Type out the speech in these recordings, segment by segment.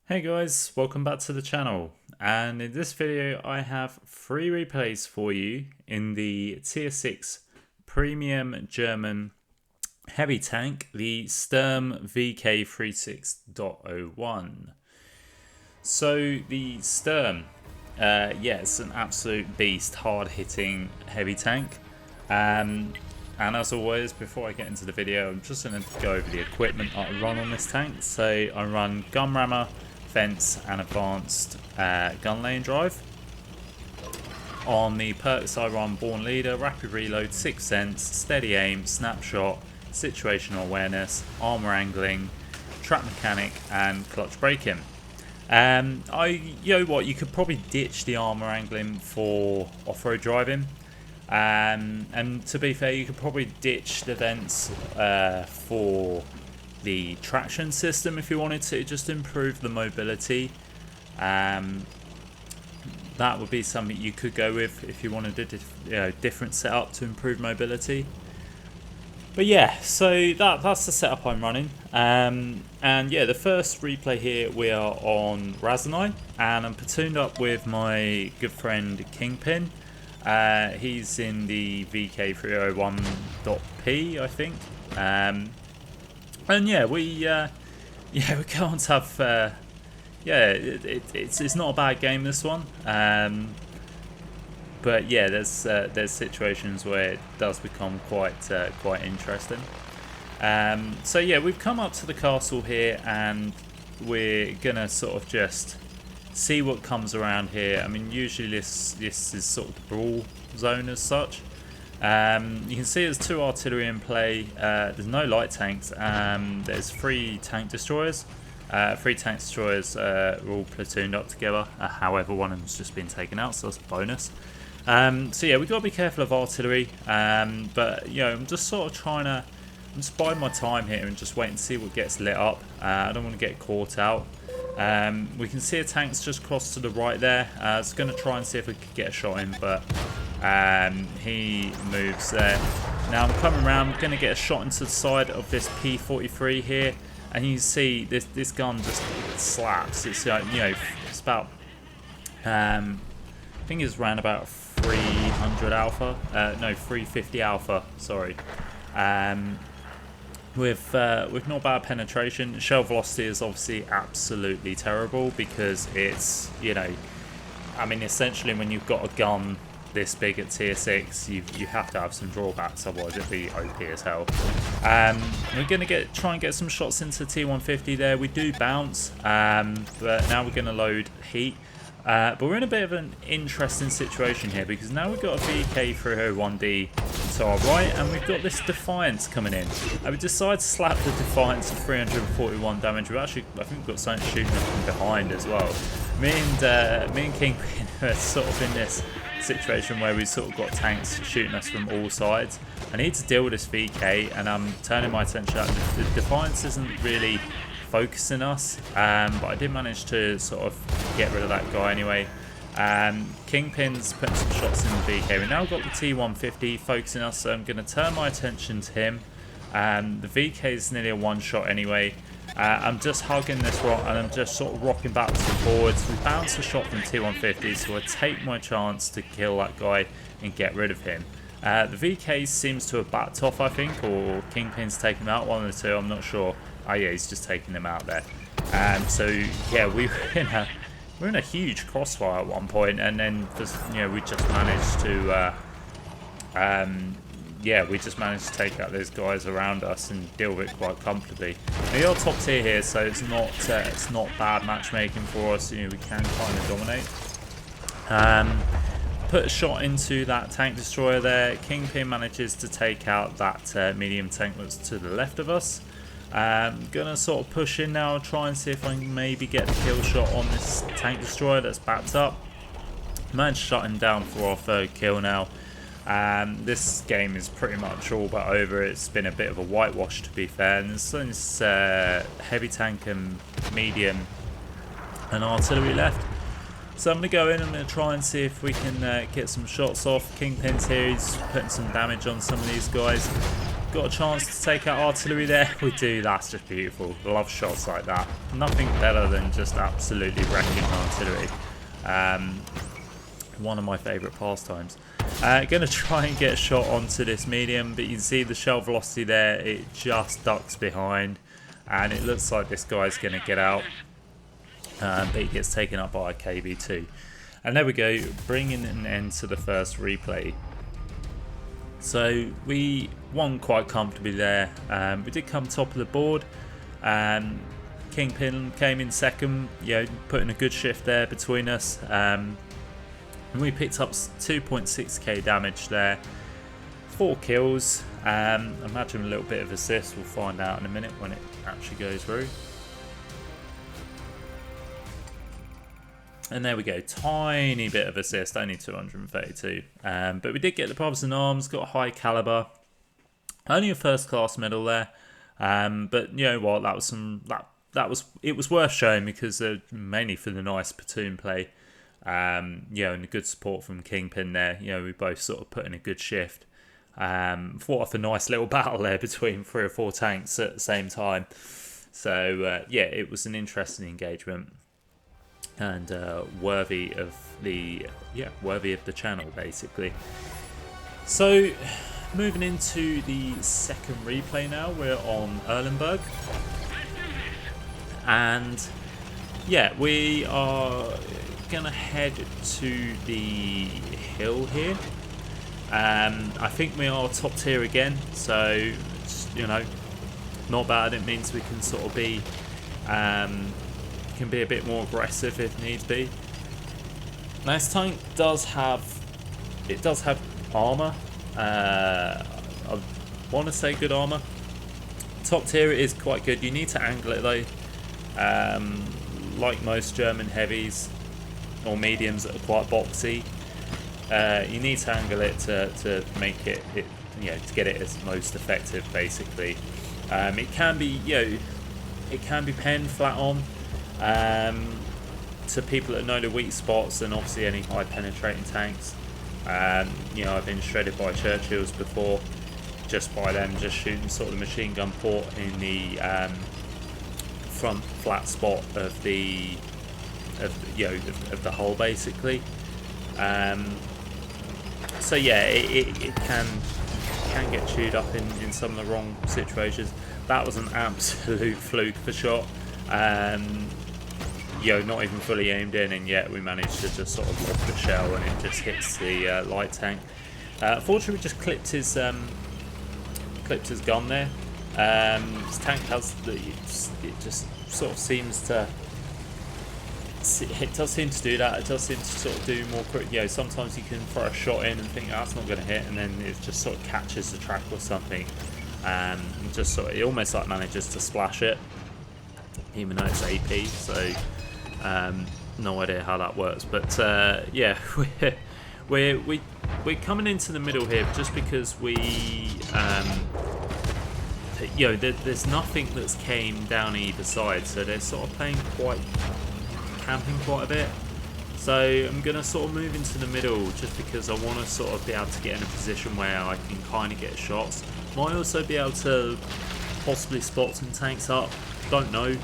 Hey guys, welcome back to the channel, and in this video I have 3 replays for you in the tier 6 premium German heavy tank, the Sturm VK36.01. So the Sturm, it's an absolute beast, hard hitting heavy tank. And as always, before I get into the video, I'm just going to go over the equipment I run on this tank. So I run gun rammer, fence and advanced gun lane drive. On the perks I run born leader, rapid reload, sixth sense, steady aim, snapshot, situational awareness, armor angling, trap mechanic and clutch braking. You know what, you could probably ditch the armor angling for off-road driving. And to be fair, you could probably ditch the vents for the traction system if you wanted to just improve the mobility. That would be something you could go with if you wanted a different setup to improve mobility. But yeah, so that's the setup I'm running. And yeah, the first replay here we are on Rasai, and I'm platooned up with my good friend Kingpin. He's in the VK36.01, I think. And yeah, we can't have. It's not a bad game, this one. But yeah, there's situations where it does become quite interesting. So yeah, we've come up to the castle here, and we're gonna sort of just see what comes around here. I mean, usually this is sort of the brawl zone as such. You can see there's 2 artillery in play. There's no light tanks. There's 3 tank destroyers. 3 tank destroyers are all platooned up together. However, one of them's just been taken out, so that's a bonus. So yeah, we've got to be careful of artillery. But you know, I'm just sort of I'm just biding my time here and just waiting to see what gets lit up. I don't want to get caught out. We can see a tank's just crossed to the right there. I was going to try and see if we could get a shot in, but he moves there. Now I'm coming around, I'm going to get a shot into the side of this P43 here, and you see this gun just slaps. It's it's about I think it's around about 300 alpha, no 350 alpha. Sorry. With not bad penetration. Shell velocity is obviously absolutely terrible because it's, I mean, essentially when you've got a gun this big at tier 6, you have to have some drawbacks, otherwise it'd be OP as hell. We're going to try and get some shots into T150 there. We do bounce, but now we're going to load heat. But we're in a bit of an interesting situation here because now we've got a VK301D to our right, and we've got this Defiance coming in. And we decide to slap the Defiance of 341 damage. We've actually, I think we've got something shooting us from behind as well. Me and Kingpin are sort of in this situation where we've sort of got tanks shooting us from all sides. I need to deal with this VK, and I'm turning my attention out. The Defiance isn't really focusing us, but I did manage to sort of get rid of that guy anyway. Kingpin's putting some shots in the VK. We've now got the T150 focusing us, so I'm going to turn my attention to him. The VK is nearly a one-shot anyway. I'm just hugging this rock, and I'm just sort of rocking backwards and forwards. We bounce a shot from T150, so I take my chance to kill that guy and get rid of him. The VK seems to have backed off, I think, or Kingpin's taken him out, one of the two, I'm not sure. Oh yeah, he's just taking them out there. So yeah, we're in a huge crossfire at one point, and then just, we just managed to we just managed to take out those guys around us and deal with it quite comfortably. We are top tier here, so it's not bad matchmaking for us. We can kind of dominate. Put a shot into that tank destroyer there. Kingpin manages to take out that medium tank that's to the left of us. Gonna sort of push in now, try and see if I can maybe get the kill shot on this tank destroyer that's backed up. Managed to shut him down for our 3rd kill now. This game is pretty much all but over. It's been a bit of a whitewash, to be fair, and there's heavy tank and medium and artillery left. So I'm going to go in, I'm going to try and see if we can get some shots off. Kingpin's here, he's putting some damage on some of these guys. got a chance to take out artillery there? We do. That's just beautiful. Love shots like that. Nothing better than just absolutely wrecking artillery. One of my favourite pastimes. Going to try and get a shot onto this medium, but you can see the shell velocity there. It just ducks behind, and it looks like this guy's going to get out, but he gets taken up by a KB2. And there we go, bringing an end to the first replay. So we won quite comfortably there. We did come top of the board. Kingpin came in second, putting a good shift there between us. And we picked up 2.6k damage there. 4 kills. Imagine a little bit of assist. We'll find out in a minute when it actually goes through. And there we go, tiny bit of assist, only 232. But we did get the Brothers in Arms, got a high caliber, only a first class medal there. But you know what, it was worth showing because mainly for the nice platoon play, and the good support from Kingpin there. We both sort of put in a good shift. Fought off a nice little battle there between 3 or 4 tanks at the same time. So it was an interesting engagement. And worthy of the channel basically. So moving into the second replay now, we're on Erenburg, and we are gonna head to the hill here. I think we are top tier again, so not bad. It means we can sort of be can be a bit more aggressive if needs be. Now this tank does have armour. I want to say good armour. Top tier it is quite good. You need to angle it though. Like most German heavies or mediums that are quite boxy, you need to angle it to make it to get it as most effective basically. It can be it can be penned flat on. To people that know the weak spots and obviously any high penetrating tanks. I've been shredded by Churchills before just by them just shooting sort of the machine gun port in the front flat spot of the hull basically. So it can get chewed up in some of the wrong situations. That was an absolute fluke for shot. Not even fully aimed in, and yet we managed to just sort of lock the shell and it just hits the light tank. Fortunately, we just clipped his gun there. His tank has it just sort of seems to. It does seem to do that. It does seem to sort of do more quick. Sometimes you can throw a shot in and think that's not going to hit, and then it just sort of catches the track or something, and just sort of it almost like manages to splash it. Even though it's AP, so no idea how that works. But we're coming into the middle here just because we there's nothing that's came down either side, so they're sort of camping quite a bit. So I'm gonna sort of move into the middle just because I want to sort of be able to get in a position where I can kind of get shots. Might also be able to possibly spot some tanks up, don't know.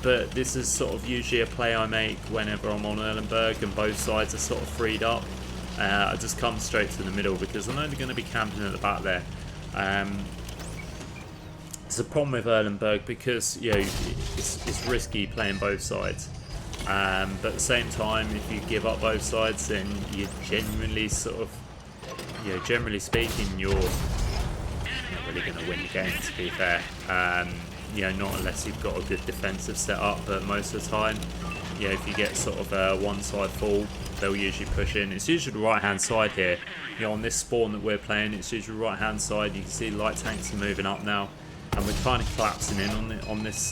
But this is sort of usually a play I make whenever I'm on Erenburg and both sides are sort of freed up. I just come straight to the middle because I know they're going to be camping at the back there. It's a problem with Erenburg because it's risky playing both sides. But at the same time, if you give up both sides, then you genuinely sort of, generally speaking, you're not really going to win the game, to be fair. Not unless you've got a good defensive setup, but most of the time, if you get sort of a one side full, they'll usually push in. It's usually the right hand side here. On this spawn that we're playing, it's usually right hand side. You can see light tanks are moving up now, and we're kind of collapsing in on this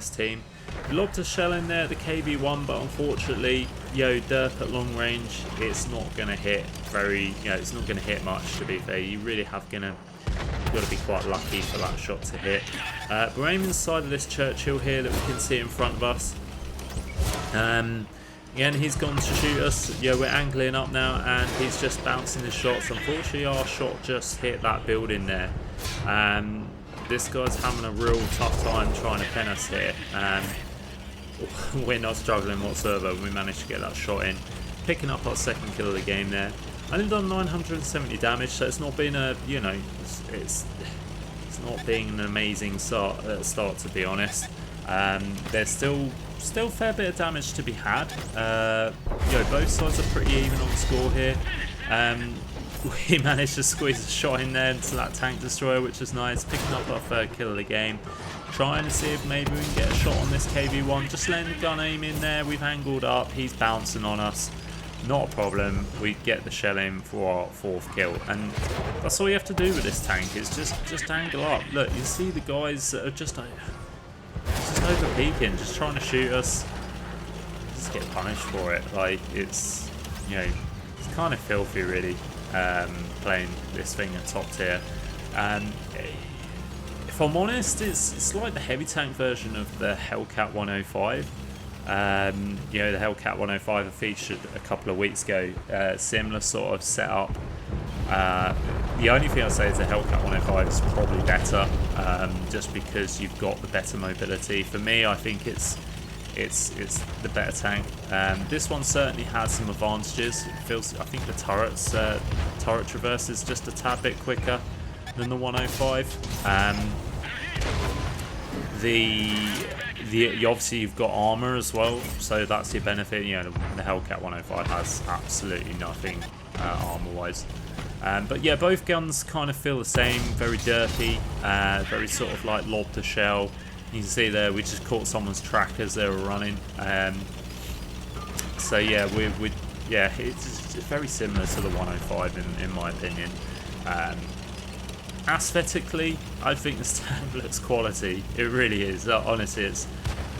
team. We lobbed a shell in there at the KV1, but unfortunately, derp at long range, it's not going to hit it's not going to hit much, to be fair. You really have got to be quite lucky for that shot to hit. We're aiming inside of this Churchill here that we can see in front of us. Again, he's gone to shoot us. Yeah, we're angling up now, and he's just bouncing his shots. Unfortunately, our shot just hit that building there. This guy's having a real tough time trying to pin us here. We're not struggling whatsoever. We managed to get that shot in, picking up our second kill of the game there. Only done 970 damage, so it's not been a, you know, it's not being an amazing start to be honest. There's still a fair bit of damage to be had. You know, both sides are pretty even on the score here. We managed to squeeze a shot in there into that tank destroyer, which is nice. Picking up our third kill of the game. Trying to see if maybe we can get a shot on this KV-1. Just letting the gun aim in there. We've angled up. He's bouncing on us. Not a problem. We get the shell in for our fourth kill, and that's all you have to do with this tank is just angle up. Look, you see the guys that are just over peeking, just trying to shoot us. Just get punished for it. Like, it's, you know, it's kind of filthy really, playing this thing at top tier. If I'm honest, it's like the heavy tank version of the Hellcat 105. You know, the Hellcat 105 I featured a couple of weeks ago. Similar sort of setup. The only thing I'd say is the Hellcat 105 is probably better, just because you've got the better mobility. For me, I think it's the better tank. This one certainly has some advantages. It feels, I think the turret traverse is just a tad bit quicker than the 105. Obviously you've got armor as well, so that's your benefit. You know, the Hellcat 105 has absolutely nothing armor wise. But yeah, both guns kind of feel the same, very dirty, very sort of like lob to shell. You can see there we just caught someone's track as they were running. So yeah, yeah, it's very similar to the 105 in my opinion. Aesthetically, I think this tank looks quality. It really is. Honestly, it's.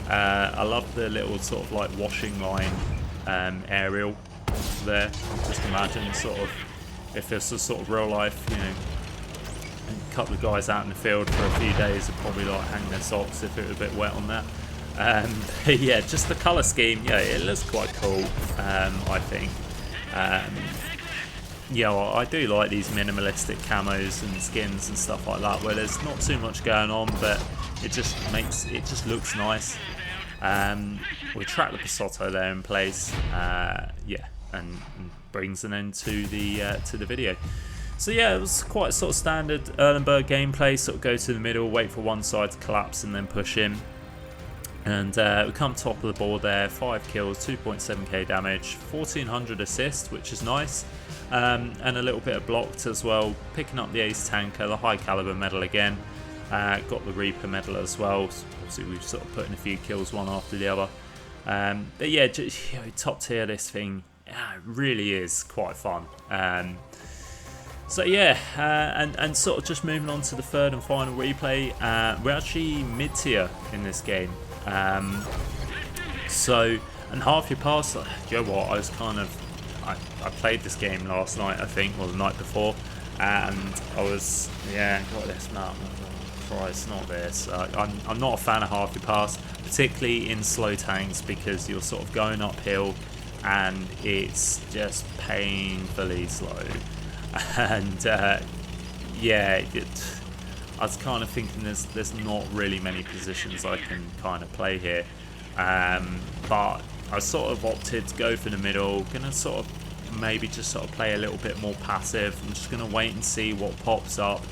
I love the little sort of like washing line aerial there. Just imagine sort of if this was sort of real life, you know, a couple of guys out in the field for a few days would probably like hang their socks if it was a bit wet on that. But yeah, just the colour scheme. Yeah, it looks quite cool. I think. Yeah, well, I do like these minimalistic camos and skins and stuff like that, where there's not too much going on, but it just looks nice. We track the Pasotto there in place, yeah, and brings an end to the video. So yeah, it was quite sort of standard Erenburg gameplay. Sort of go to the middle, wait for one side to collapse, and then push in. And we come top of the board there, 5 kills, 2.7k damage, 1400 assists, which is nice, and a little bit of blocked as well. Picking up the Ace Tanker, the high caliber medal again, got the Reaper medal as well. So obviously we've sort of put in a few kills one after the other. But yeah, just, you know, top tier this thing, yeah, it really is quite fun. So yeah, and sort of just moving on to the third and final replay, we're actually mid-tier in this game. So, and half your pass, you know what, I was kind of, I played this game last night, I think, or the night before, and I was, yeah, got this map, Christ, not this. I'm not a fan of half your pass, particularly in slow tanks, because you're sort of going uphill, and it's just painfully slow. And yeah, I was kind of thinking there's not really many positions I can kind of play here, but I sort of opted to go for the middle. Gonna sort of maybe just sort of play a little bit more passive. I'm just gonna wait and see what pops up,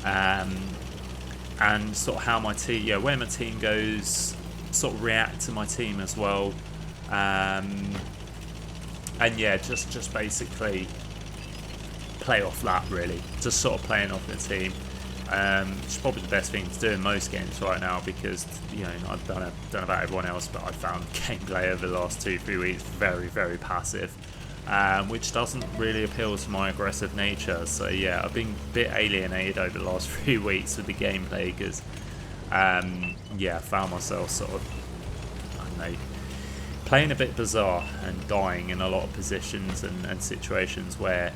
and sort of how my team, yeah, where my team goes, sort of react to my team as well, and yeah, just basically play off that really, just sort of playing off the team. It's probably the best thing to do in most games right now, because, you know, I've done about everyone else, but I've found gameplay over the last 2-3 weeks very, very passive, which doesn't really appeal to my aggressive nature. So yeah, I've been a bit alienated over the last few weeks with the gameplay, because yeah, I found myself sort of, I don't know, playing a bit bizarre and dying in a lot of positions and situations where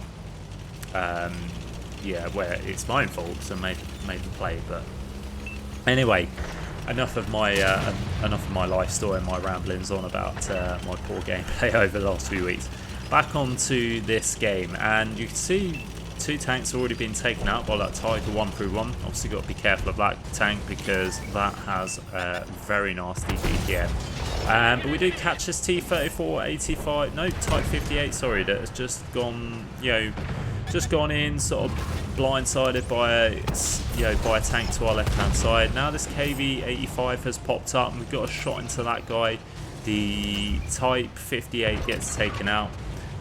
yeah, where it's my own fault, so made the play. But anyway, enough of my life story and my ramblings on about my poor gameplay over the last few weeks. Back onto this game, and you can see 2 tanks already been taken out by that Tiger 131. Obviously got to be careful of that tank because that has a very nasty BPM. But we did catch this T-34-85, no, Type 58, sorry, that has just gone, just gone in, sort of blindsided by a tank to our left-hand side. Now this KV-85 has popped up, and we've got a shot into that guy. The Type 58 gets taken out.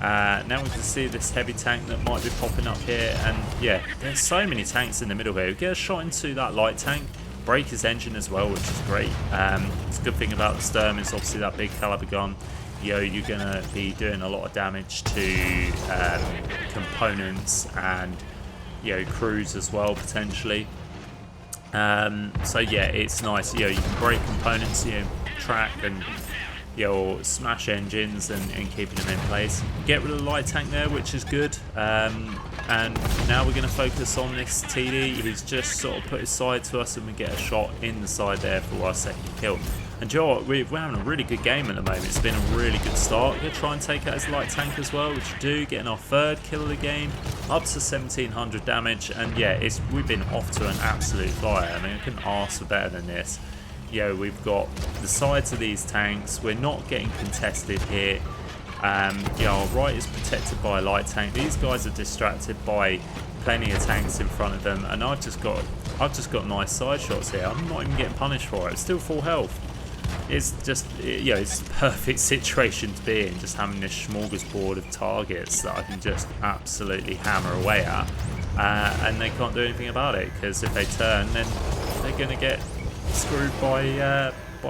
Now we can see this heavy tank that might be popping up here, and yeah, there's so many tanks in the middle here. We get a shot into that light tank, break his engine as well, which is great. It's a good thing about the Sturm is obviously that big caliber gun. You're going to be doing a lot of damage to components and crews as well potentially. So yeah, it's nice. You can break components, track and or smash engines and keeping them in place. Get rid of the light tank there, which is good. And now we're going to focus on this TD. He's just sort of put his side to us, and we get a shot in the side there for our second kill. And you know what, we're having a really good game at the moment. It's been a really good start. We're going to try and take out his light tank as well, which we do, getting our 3rd kill of the game, up to 1700 damage. And yeah, we've been off to an absolute flyer. I mean, I couldn't ask for better than this. We've got the sides of these tanks. We're not getting contested here. Our right is protected by a light tank. These guys are distracted by plenty of tanks in front of them, and I've just got nice side shots here. I'm not even getting punished for it. It's still full health. It's just, it's a perfect situation to be in, just having this smorgasbord of targets that I can just absolutely hammer away at, and they can't do anything about it, because if they turn, then they're going to get screwed by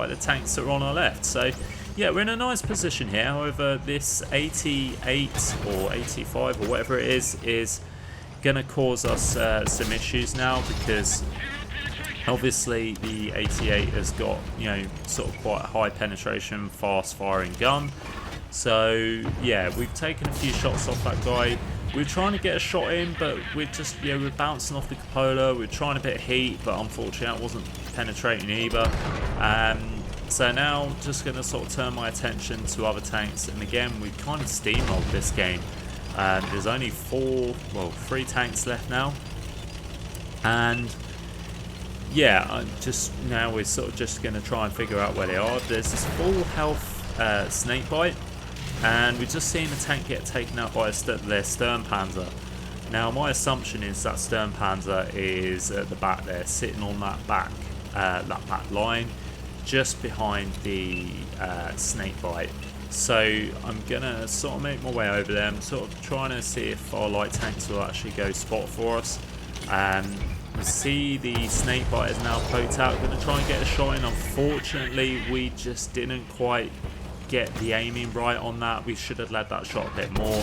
the tanks that are on our left. So yeah, we're in a nice position here. However, this 88 or 85 or whatever it is going to cause us some issues now, because obviously the 88 has got sort of quite a high penetration, fast firing gun. So yeah, we've taken a few shots off that guy. We're trying to get a shot in, but we're just we're bouncing off the cupola. We're trying a bit of heat, but unfortunately that wasn't penetrating either. So now just going to sort of turn my attention to other tanks, and again we kind of steamrolled this game. There's only 3 tanks left now, and yeah, now we're sort of just going to try and figure out where they are. There's this full health snakebite, and we've just seen the tank get taken out by their Sturm Panzer. Now my assumption is that Sturm Panzer is at the back there, sitting on that back line, just behind the snakebite. So I'm gonna sort of make my way over there. I'm sort of trying to see if our light tanks will actually go spot for us. We see the snakebite is now poked out. Gonna try and get a shot in. Unfortunately, we just didn't quite get the aiming right on that. We should have led that shot a bit more.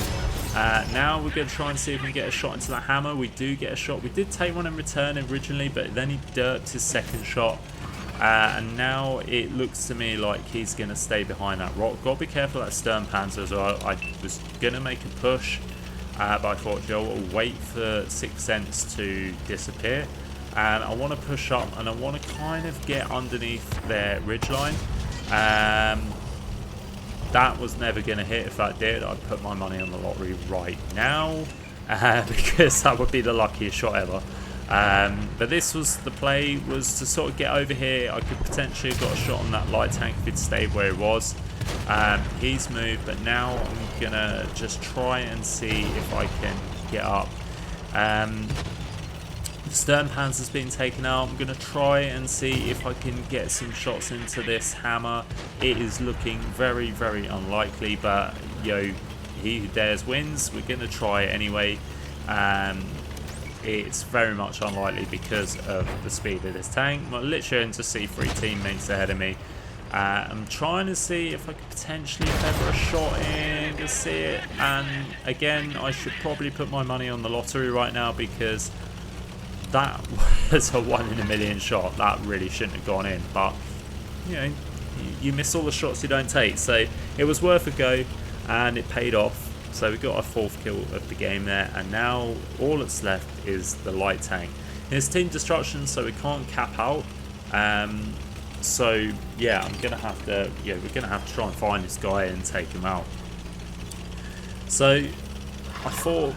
Now we're going to try and see if we can get a shot into that hammer. We do get a shot. We did take one in return originally, but then he derped his second shot. And now it looks to me like he's going to stay behind that rock. Got to be careful of that Sturm Panzer as well. I was going to make a push, but I thought, Joe, we'll wait for Sixth Sense to disappear. And I want to push up, and I want to kind of get underneath their ridgeline. That was never going to hit. If that did, I'd put my money on the lottery right now, because that would be the luckiest shot ever. But this was the play, was to sort of get over here. I could potentially have got a shot on that light tank if it stayed where it was. He's moved, but now I'm going to just try and see if I can get up. The Sturm Panzer's been taken out. I'm going to try and see if I can get some shots into this hammer. It is looking very, very unlikely, but he who dares wins. We're going to try it anyway. It's very much unlikely because of the speed of this tank. I'm literally going to see 3 teammates ahead of me. I'm trying to see if I could potentially feather a shot in to see it. And again, I should probably put my money on the lottery right now, because that was a 1 in a million shot. That really shouldn't have gone in, but you miss all the shots you don't take. So it was worth a go, and it paid off. So we got our 4th kill of the game there, and now all that's left is the light tank. It's team destruction, so we can't cap out. So yeah, I'm gonna have to, we're gonna have to try and find this guy and take him out. So I thought,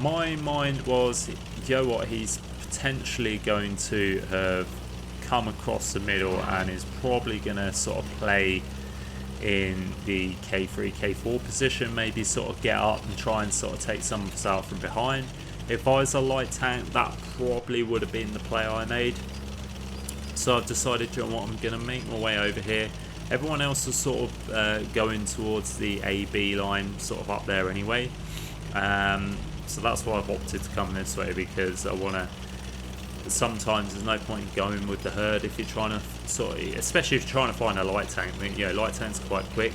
my mind was, you know what, he's potentially going to have come across the middle and is probably gonna sort of play in the K3, K4 position, maybe sort of get up and try and sort of take some of us out from behind. If I was a light tank, that probably would have been the play I made. So I've decided, you know what, I'm going to make my way over here. Everyone else is sort of going towards the AB line, sort of up there anyway. So that's why I've opted to come this way, because I want to... Sometimes there's no point in going with the herd if you're trying to sort of... Especially if you're trying to find a light tank. Light tank's quite quick.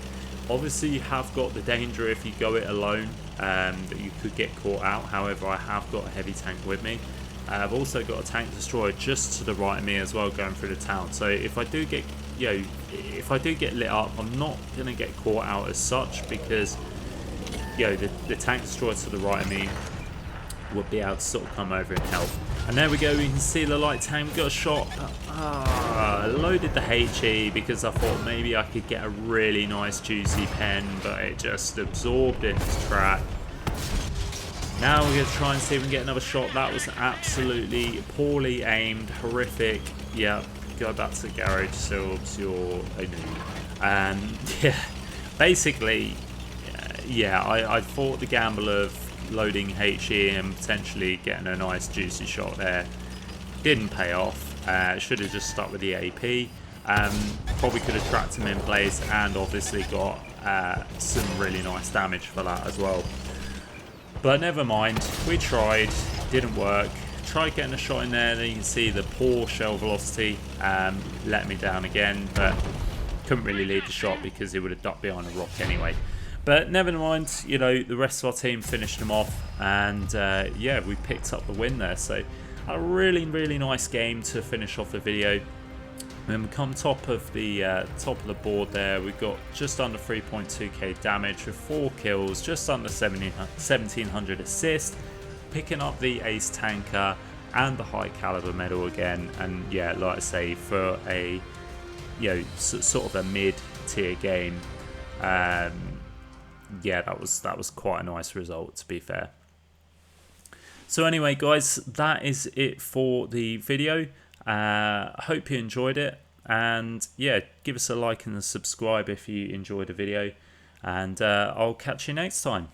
Obviously, you have got the danger if you go it alone, that you could get caught out. However, I have got a heavy tank with me. I've also got a tank destroyer just to the right of me as well, going through the town. So if I do get, if I do get lit up, I'm not gonna get caught out as such, because, the tank destroyer to the right of me would be able to sort of come over and help. And there we go. We can see the light tank. We got a shot. Loaded the HE because I thought maybe I could get a really nice juicy pen, but it just absorbed in its track. Now we're going to try and see if we can get another shot. That was absolutely poorly aimed, horrific. Yeah, go back to the garage, Silbs, you're a noob. Yeah, basically, I thought the gamble of loading HE and potentially getting a nice juicy shot there didn't pay off. Should have just stuck with the AP. Probably could have trapped him in place and obviously got some really nice damage for that as well. But never mind, we tried, didn't work. Tried getting a shot in there, then you can see the poor shell velocity let me down again, but couldn't really lead the shot because he would have ducked behind a rock anyway. But never mind, the rest of our team finished him off, and we picked up the win there. So a really, really nice game to finish off the video. Then we come top of the board there. We've got just under 3.2k damage with 4 kills, just under 1700 assists, picking up the ace tanker and the high caliber medal again. And yeah, like I say, for a sort of a mid tier game, that was quite a nice result, to be fair. So anyway, guys, that is it for the video. I hope you enjoyed it, and yeah, give us a like and a subscribe if you enjoyed the video, and I'll catch you next time.